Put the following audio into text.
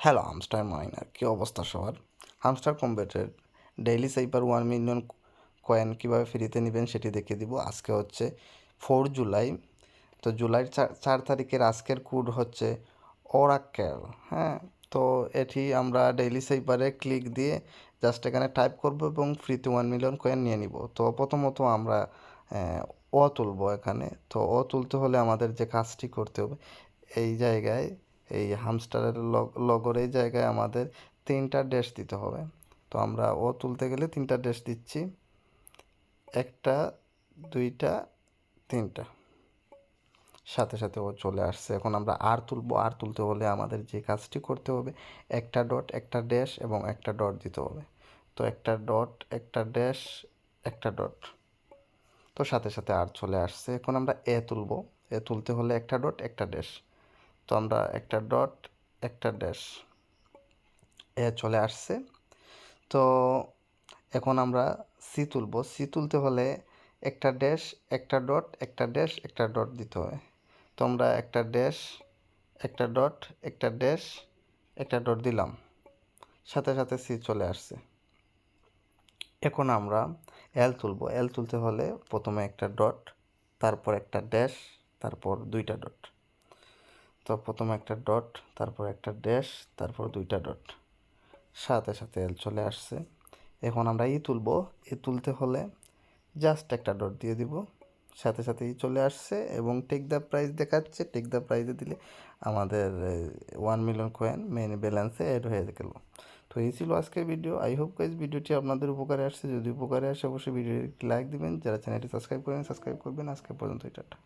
Hello hamster minor, কী অবস্থা সবার? Hamster কম্বেটের daily সাইপার 1 million coin কীভাবে ফ্রিতে নেবেন সেটি দেখিয়ে দিব। আজকে হচ্ছে 4 জুলাই। তো জুলাইয়ের 4 তারিখের আজকের কোড হচ্ছে ওরাকেল। হ্যাঁ, তো এটি আমরা ডেইলি সাইপারে ক্লিক দিয়ে জাস্ট এখানে টাইপ করব এবং ফ্রিতে 1 মিলিয়ন কয়েন নিয়ে নিব। তো প্রথমত আমরা তুলব এখানে। তো তুলতে হলে আমাদের যে কাজটি করতে হবে, এই জায়গায় এই হামস্টারের লগোর এই জায়গায় আমাদের 3টা ড্যাশ দিতে হবে। তো আমরা তুলতে গেলে 3টা ড্যাশ দিচ্ছি, 1টা 2টা 3টা, সাথে সাথে চলে আসছে। এখন আমরা তুলবো। তুলতে হলে আমাদের যে কাজটি করতে হবে, একটা ডট, একটা ড্যাশ এবং একটা ডট দিতে হবে। তো একটা ডট, একটা ড্যাশ, একটা ডট, তো সাথে সাথে চলে আসছে। এখন আমরা তুলবো। তুলতে হলে একটা ডট, একটা ড্যাশ, তো আমরা একটা ডট, একটা ড্যাশ, চলে আসছে। তো এখন আমরা তুলব। তুলতে হলে একটা ড্যাশ, একটা ডট, একটা ড্যাশ, একটা ডট দিতে হয়। তো আমরা একটা ড্যাশ, একটা ডট, একটা ড্যাশ, একটা ডট দিলাম, সাথে সাথে চলে আসছে। এখন আমরা তুলব। তুলতে হলে প্রথমে একটা ডট, তারপর একটা ড্যাশ, তারপর 2টা ডট। তো প্রথমে একটা ডট, তারপর একটা ড্যাশ, তারপর 2টা ডট, সাথে সাথে চলে আসছে। এখন আমরা তুলব। তুলতে হলে জাস্ট একটা ডট দিয়ে দিব, সাথে সাথে চলে আসছে এবং টেক দ্য প্রাইস দেখাচ্ছে। টেক দ্য প্রাইসে দিলে আমাদের 1 মিলিয়ন কয়েন মেইন ব্যালেন্সে অ্যাড হয়ে গেল। তো এই ছিল আজকের ভিডিও। আই হোপ গাইজ ভিডিওটি আপনাদের উপকারে আসছে। যদি উপকারে আসে অবশ্যই ভিডিওটি লাইক দিবেন। যারা চ্যানেলটি সাবস্ক্রাইব করেন সাবস্ক্রাইব করবেন। আজকে পর্যন্ত টাটা।